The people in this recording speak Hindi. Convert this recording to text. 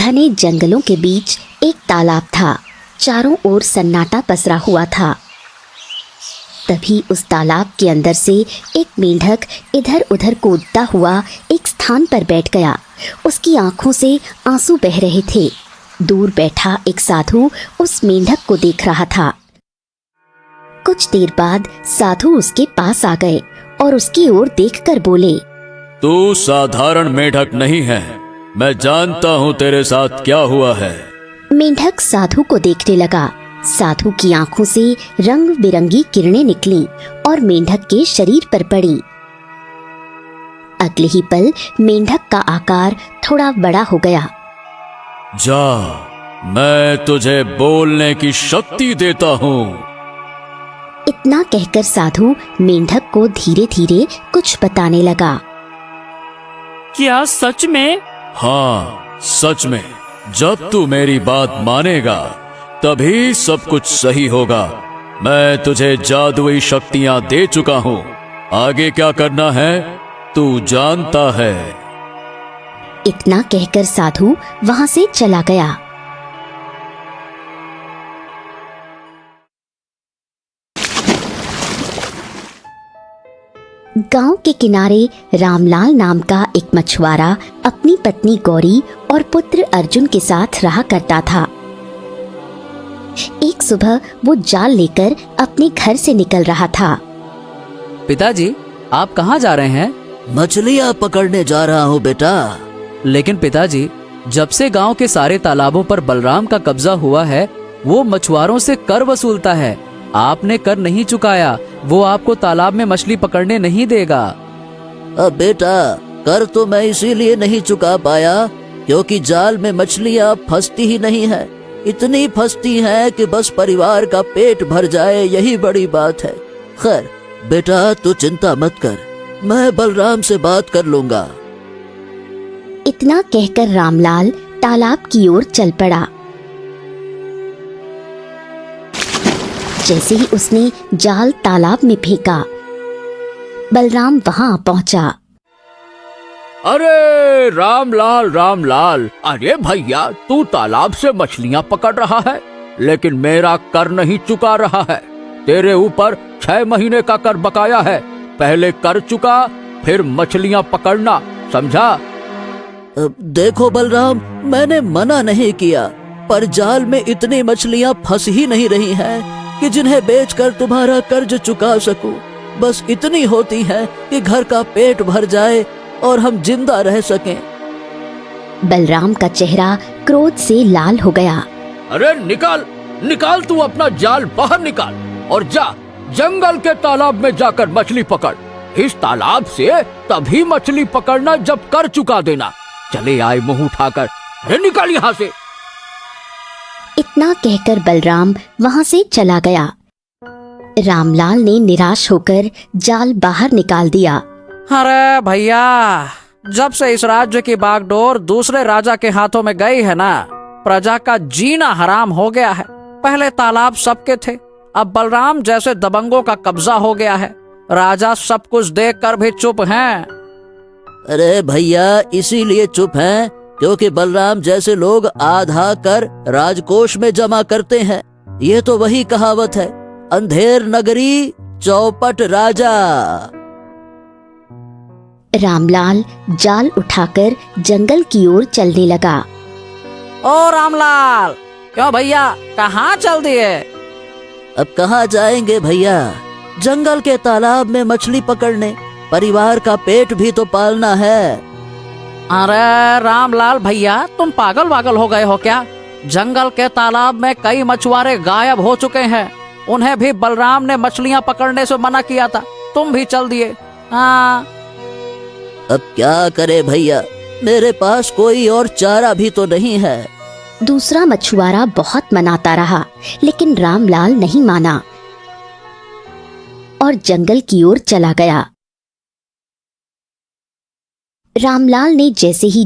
घने जंगलों के बीच एक तालाब था। चारों ओर सन्नाटा पसरा हुआ था। तभी उस तालाब के अंदर से एक मेंढक इधर उधर कूदता हुआ एक स्थान पर बैठ गया। उसकी आंखों से आंसू बह रहे थे। दूर बैठा एक साधु उस मेंढक को देख रहा था। कुछ देर बाद साधु उसके पास आ गए और उसकी ओर देखकर बोले, तू साधारण मेंढक नहीं है, मैं जानता हूँ तेरे साथ क्या हुआ है। मेंढक साधु को देखने लगा। साधु की आंखों से रंग बिरंगी किरणें निकलीं और मेंढक के शरीर पर पड़ी। अगले ही पल मेंढक का आकार थोड़ा बड़ा हो गया। जा, मैं तुझे बोलने की शक्ति देता हूँ। इतना कहकर साधु मेंढक को धीरे धीरे कुछ बताने लगा। क्या सच में? हाँ, सच में। जब तू मेरी बात मानेगा तभी सब कुछ सही होगा। मैं तुझे जादुई शक्तियाँ दे चुका हूँ। आगे क्या करना है तू जानता है। इतना कहकर साधु वहां से चला गया। गांव के किनारे रामलाल नाम का एक मछुआरा अपनी पत्नी गौरी और पुत्र अर्जुन के साथ रहा करता था। एक सुबह वो जाल लेकर अपने घर से निकल रहा था। पिताजी, आप कहाँ जा रहे हैं? मछलियाँ पकड़ने जा रहा हूँ बेटा। लेकिन पिताजी, जब से गांव के सारे तालाबों पर बलराम का कब्जा हुआ है, वो मछुआरों से कर वसूलता है। आपने कर नहीं चुकाया, वो आपको तालाब में मछली पकड़ने नहीं देगा। अब बेटा, कर तो मैं इसीलिए नहीं चुका पाया क्योंकि जाल में मछलियाँ फंसती ही नहीं है। इतनी फंसती हैं कि बस परिवार का पेट भर जाए, यही बड़ी बात है। खैर बेटा, तू चिंता मत कर, मैं बलराम से बात कर लूंगा। इतना कहकर रामलाल तालाब की ओर चल पड़ा। जैसे ही उसने जाल तालाब में फेंका, बलराम वहां पहुंचा। अरे रामलाल, रामलाल, अरे भैया, तू तालाब से मछलियाँ पकड़ रहा है लेकिन मेरा कर नहीं चुका रहा है। तेरे ऊपर 6 महीने का कर बकाया है। पहले कर चुका, फिर मछलियाँ पकड़ना, समझा? देखो बलराम, मैंने मना नहीं किया, पर जाल में इतनी मछलियाँ फंस ही नहीं रही हैं कि जिन्हें बेचकर तुम्हारा कर्ज चुका सकूं। बस इतनी होती है कि घर का पेट भर जाए और हम जिंदा रह सकें। बलराम का चेहरा क्रोध से लाल हो गया। अरे निकाल, निकाल, तू अपना जाल बाहर निकाल और जा जंगल के तालाब में जाकर मछली पकड़। इस तालाब से तभी मछली पकड़ना जब कर चुका देना। चले आए मुंह उठाकर, अरे निकाल यहाँ से। इतना कहकर बलराम वहां से चला गया। रामलाल ने निराश होकर जाल बाहर निकाल दिया। अरे भैया, जब से इस राज्य की बागडोर दूसरे राजा के हाथों में गई है ना, प्रजा का जीना हराम हो गया है। पहले तालाब सबके थे, अब बलराम जैसे दबंगों का कब्जा हो गया है। राजा सब कुछ देखकर भी चुप हैं। अरे भैया, इसीलिए चुप हैं क्योंकि बलराम जैसे लोग आधा कर राजकोष में जमा करते हैं। ये तो वही कहावत है, अंधेर नगरी चौपट राजा। रामलाल जाल उठाकर जंगल की ओर चलने लगा। ओ रामलाल, क्यों भैया, कहाँ चल दिए? अब कहाँ जाएंगे भैया, जंगल के तालाब में मछली पकड़ने। परिवार का पेट भी तो पालना है। अरे रामलाल भैया, तुम पागल वागल हो गए हो क्या? जंगल के तालाब में कई मछुआरे गायब हो चुके हैं। उन्हें भी बलराम ने मछलियाँ पकड़ने से मना किया था, तुम भी चल दिए। हाँ, अब क्या करे भैया, मेरे पास कोई और चारा भी तो नहीं है। दूसरा मछुआरा बहुत मनाता रहा, लेकिन रामलाल नहीं माना और जंगल की ओर चला गया। रामलाल ने जैसे ही